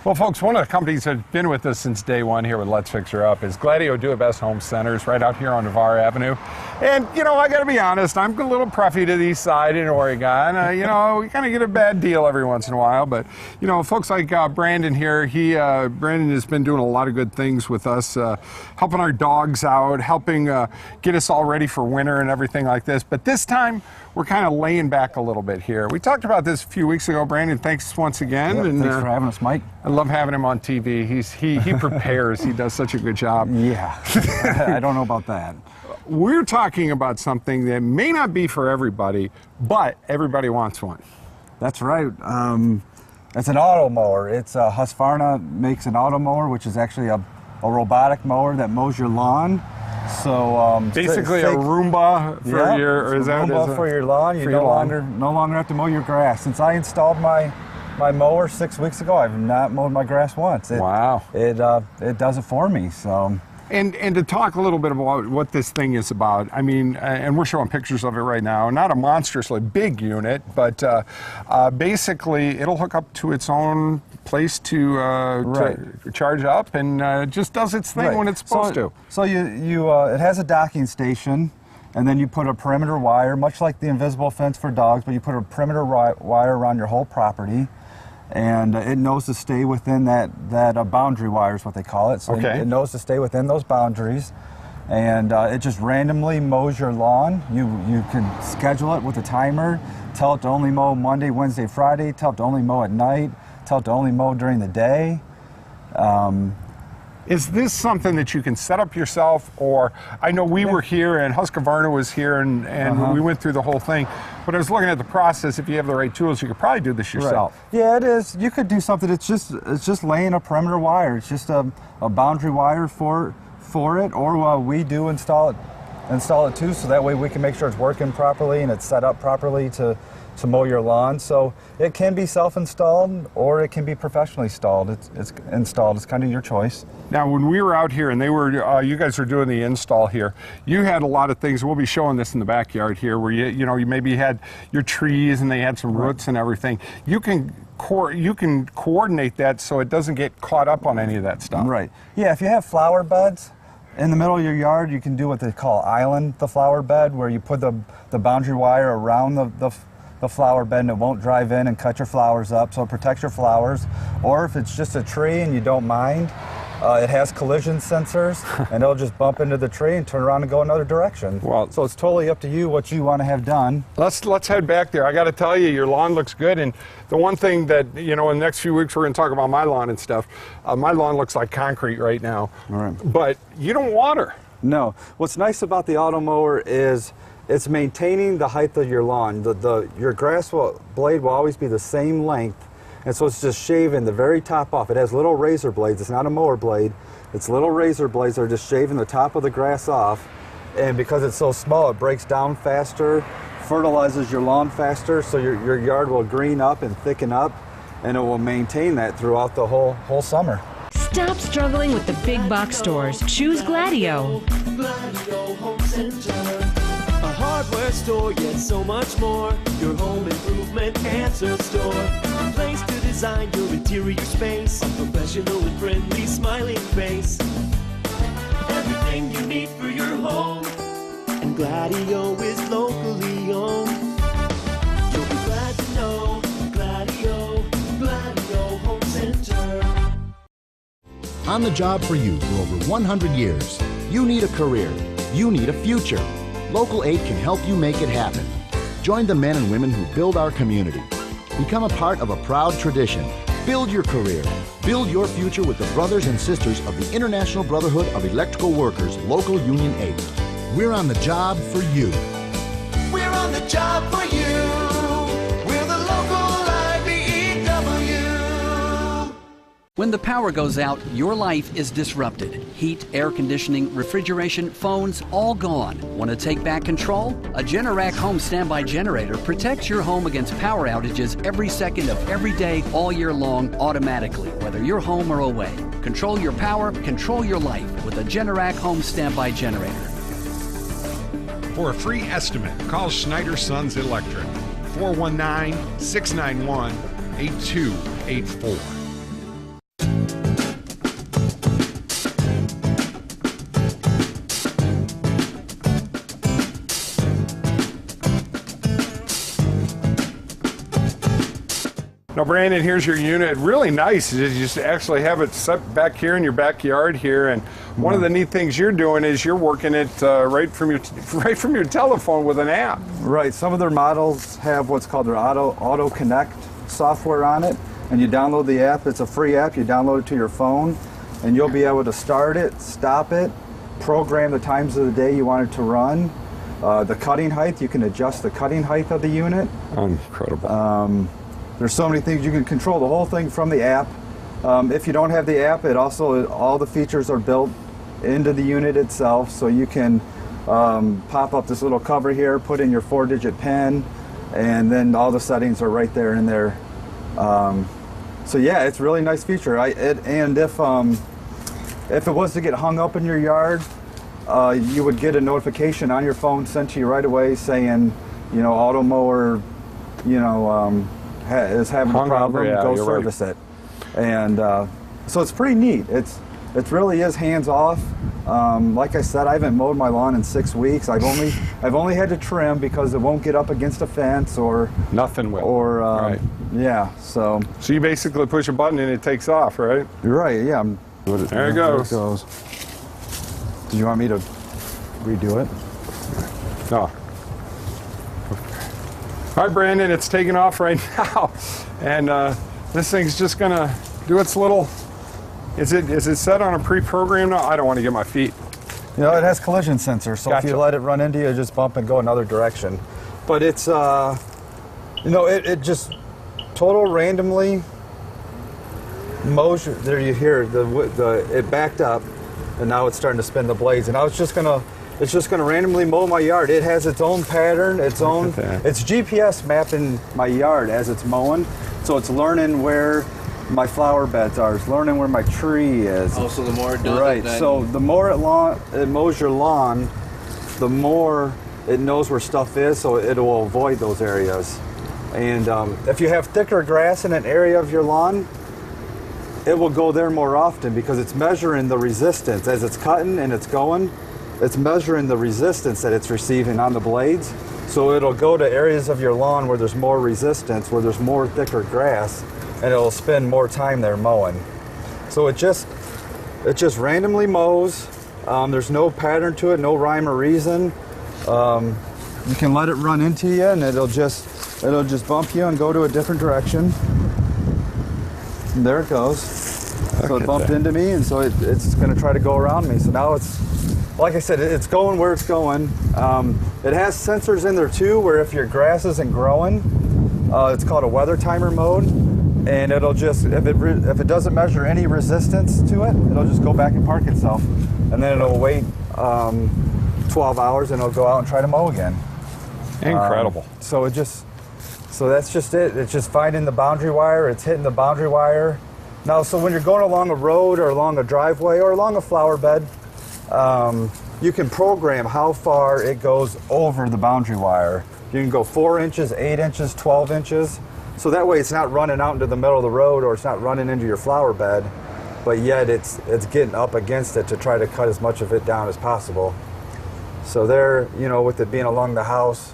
Well, folks, one of the companies that's been with us since day one here with Let's Fix Her Up is Gladieux Do-It-Best Home Centers right out here on Navarre Avenue. And, you know, I got to be honest, I'm a little preppy to the east side in Oregon. You know, we kind of get a bad deal every once in a while. But, you know, folks like Brandon here, Brandon has been doing a lot of good things with us, helping our dogs out, helping get us all ready for winter and everything like this. But this time, we're kind of laying back a little bit here. We talked about this a few weeks ago. Brandon, thanks once again. Yep, and, thanks for having us, Mike. I love having him on TV. He prepares. He does such a good job. Yeah, I don't know about that. We're talking about something that may not be for everybody, but everybody wants one. That's right. It's an auto mower. It's Huskavarna makes an auto mower, which is actually a robotic mower that mows your lawn. So basically a Roomba for your lawn. You no longer have to mow your grass. Since I installed my mower 6 weeks ago, I've not mowed my grass once. Wow. It does it for me. So. And to talk a little bit about what this thing is about, I mean, and we're showing pictures of it right now, not a monstrously big unit, but basically it'll hook up to its own place to charge up and just does its thing when it's supposed to. So it has a docking station, and then you put a perimeter wire, much like the invisible fence for dogs, but you put a perimeter wire around your whole property. And it knows to stay within that boundary wire is what they call it. So it knows to stay within those boundaries, and it just randomly mows your lawn. You can schedule it with a timer, tell it to only mow Monday, Wednesday, Friday, tell it to only mow at night, tell it to only mow during the day. Is this something that you can set up yourself, or I know we were here and Huskavarna was here and we went through the whole thing, but I was looking at the process. If you have the right tools, you could probably do this yourself. Right. Yeah, it is. You could do something. It's just laying a perimeter wire. It's just a boundary wire for it, or we do install it too, so that way we can make sure it's working properly and it's set up properly to mow your lawn. So it can be self-installed or it can be professionally installed. It's installed. It's kind of your choice. Now, when we were out here and you guys were doing the install here, you had a lot of things. We'll be showing this in the backyard here, where you maybe had your trees and they had some roots and everything. You can coordinate that so it doesn't get caught up on any of that stuff. Right. Yeah. If you have flower beds in the middle of your yard, you can do what they call island the flower bed, where you put the boundary wire around the flower bed and it won't drive in and cut your flowers up, so it protects your flowers. Or if it's just a tree and you don't mind, it has collision sensors and it'll just bump into the tree and turn around and go another direction. Well, so it's totally up to you what you want to have done. Let's head back there. I got to tell you, your lawn looks good, and the one thing that, you know, in the next few weeks we're going to talk about my lawn and stuff. My lawn looks like concrete right now. All right. But you don't water. No. What's nice about the auto mower is it's maintaining the height of your lawn. Your grass blade will always be the same length, and so it's just shaving the very top off. It has little razor blades. It's not a mower blade. It's little razor blades that are just shaving the top of the grass off, and because it's so small, it breaks down faster, fertilizes your lawn faster, so your yard will green up and thicken up, and it will maintain that throughout the whole summer. Stop struggling with the big box stores. Choose Gladieux. Gladieux Home Center. A hardware store, yet so much more. Your home improvement answer store. A place to design your interior space. A professional and friendly smiling face. Everything you need for your home. And Gladieux is locally owned. You'll be glad to know Gladieux Home Center. On the job for you for over 100 years. You need a career. You need a future. Local 8 can help you make it happen. Join the men and women who build our community. Become a part of a proud tradition. Build your career. Build your future with the brothers and sisters of the International Brotherhood of Electrical Workers, Local Union 8. We're on the job for you. We're on the job for you. We're the local IBEW. When the power goes out, your life is disrupted. Heat, air conditioning, refrigeration, phones, all gone. Want to take back control? A Generac home standby generator protects your home against power outages every second of every day, all year long, automatically, whether you're home or away. Control your power, control your life with a Generac home standby generator. For a free estimate, call Schneider Sons Electric, 419-691-8284. Now, Brandon, here's your unit. Really nice. You just actually have it set back here in your backyard here. And one of the neat things you're doing is you're working it right from your telephone with an app. Right. Some of their models have what's called their Auto Connect software on it, and you download the app. It's a free app. You download it to your phone, and you'll be able to start it, stop it, program the times of the day you want it to run. The cutting height, you can adjust the cutting height of the unit. Incredible. There's so many things you can control the whole thing from the app. If you don't have the app, all the features are built into the unit itself, so you can pop up this little cover here, put in your 4-digit PIN, and then all the settings are right there in there. So yeah, it's a really nice feature. And if it was to get hung up in your yard, you would get a notification on your phone sent to you right away saying, auto mower, is having a problem, go service it. And so it's pretty neat. It really is hands off. Like I said, I haven't mowed my lawn in 6 weeks. I've only had to trim because it won't get up against a fence or nothing will. Or right. Yeah. So you basically push a button and it takes off, right? Right. Yeah. There it goes. Do you want me to redo it? No. All right, Brandon, it's taking off right now, and this thing's just gonna do its little. Is it set on a pre-program now? I don't want to get my feet. It has collision sensor, so Gotcha. if you let it run into you, just bump and go another direction. But it's, it just total randomly mows. There you hear it backed up, and now it's starting to spin the blades. And now it's just gonna randomly mow my yard. It has its own pattern, it's GPS mapping my yard as it's mowing, so it's learning where my flower beds are. It's learning where my tree is. Oh, so the more it does right. it, then... So the more it mows your lawn, the more it knows where stuff is, so it will avoid those areas. And if you have thicker grass in an area of your lawn, it will go there more often because it's measuring the resistance as it's cutting and it's going. It's measuring the resistance that it's receiving on the blades. So it'll go to areas of your lawn where there's more resistance, where there's more thicker grass, and it'll spend more time there mowing. So it just randomly mows. There's no pattern to it, no rhyme or reason. You can let it run into you, and it'll just bump you and go to a different direction. And there it goes. So it bumped into me, and so it's going to try to go around me. So now it's, like I said, it's going where it's going. It has sensors in there too, where if your grass isn't growing, it's called a weather timer mode, and it'll just, if it doesn't measure any resistance to it, it'll just go back and park itself, and then it'll wait 12 hours, and it'll go out and try to mow again. Incredible. So that's just it. It's just finding the boundary wire. It's hitting the boundary wire. Now, so when you're going along a road or along a driveway or along a flower bed, you can program how far it goes over the boundary wire. You can go 4 inches, 8 inches, 12 inches. So that way it's not running out into the middle of the road, or it's not running into your flower bed, but yet it's getting up against it to try to cut as much of it down as possible. So there, with it being along the house,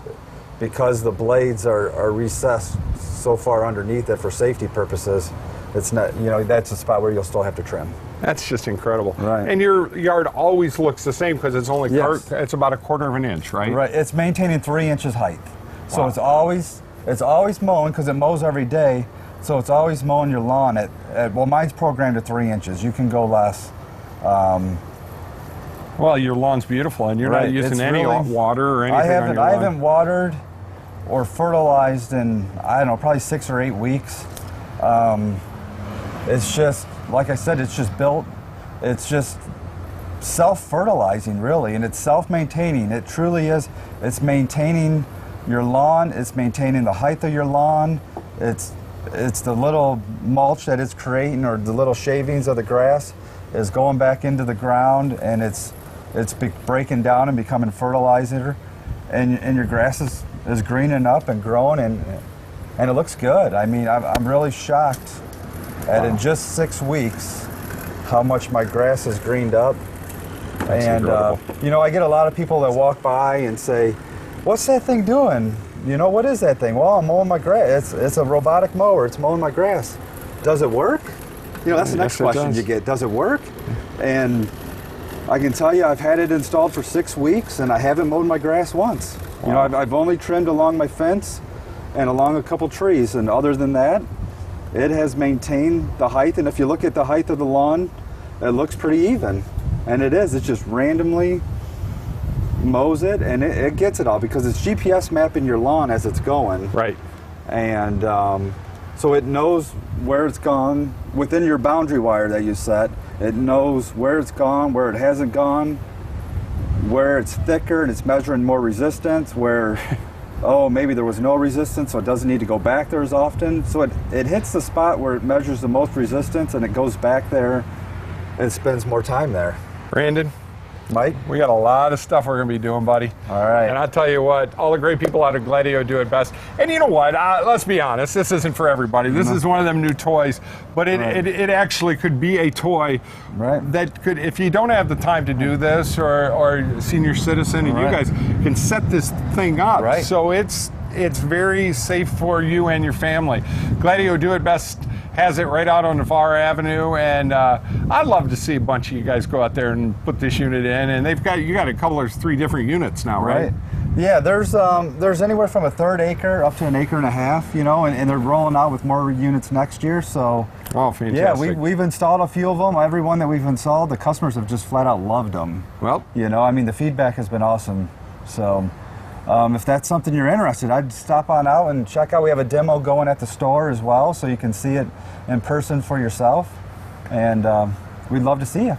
because the blades are recessed so far underneath it for safety purposes, it's not, that's a spot where you'll still have to trim. That's just incredible. Right. And your yard always looks the same because it's only Yes. it's about 1/4 of an inch, right? Right. It's maintaining 3 inches height. So Wow. it's always mowing, because it mows every day. So it's always mowing your lawn well, mine's programmed at 3 inches. You can go less. Well, your lawn's beautiful, and you're Right. not using It's any really- water or anything I on your lawn. haven't watered or fertilized in, I don't know, probably 6 or 8 weeks. It's just, like I said, it's just built. It's just self-fertilizing, really, and it's self-maintaining. It truly is. It's maintaining your lawn. It's maintaining the height of your lawn. It's the little mulch that it's creating, or the little shavings of the grass is going back into the ground, and it's breaking down and becoming fertilizer, and your grass is greening up and growing, and it looks good. I mean, I'm really shocked at in just 6 weeks how much my grass has greened up. That's and incredible. I get a lot of people that walk by and say, "What's that thing doing?" you know, what is that thing? Well, I'm mowing my grass. It's a robotic mower. It's mowing my grass. Does it work? You know, that's the next question you get. Does it work? And I can tell you, I've had it installed for 6 weeks, and I haven't mowed my grass once. Wow. You know, I've only trimmed along my fence and along a couple trees, and other than that, it has maintained the height. And if you look at the height of the lawn, it looks pretty even. And it is. It's just randomly mows it, and it gets it all because it's GPS mapping your lawn as it's going. Right. And so it knows where it's gone within your boundary wire that you set. It knows where it's gone, where it hasn't gone, where it's thicker and it's measuring more resistance, where, oh, maybe there was no resistance, so it doesn't need to go back there as often. So it hits the spot where it measures the most resistance, and it goes back there and spends more time there. Brandon, Mike? we got a lot of stuff we're going to be doing, buddy. All right. And I'll tell you what, all the great people out of Gladieux do it best. And you know what? Let's be honest, this isn't for everybody. This is one of them new toys, but it actually could be a toy that could, if you don't have the time to do this, or senior citizen, and you guys can set this thing up. Right. So it's very safe for you and your family. Gladieux Do It Best has it right out on Navarre Avenue, and I'd love to see a bunch of you guys go out there and put this unit in. And you got a couple or 3 different units now, right? Yeah, there's anywhere from a 1/3 acre up to 1.5 acres, you know, and they're rolling out with more units next year. So, oh, fantastic! Yeah, we've installed a few of them. Every one that we've installed, the customers have just flat out loved them. Well, you know, I mean, the feedback has been awesome. So. If that's something you're interested, I'd stop on out and check out. We have a demo going at the store as well, so you can see it in person for yourself. And we'd love to see you.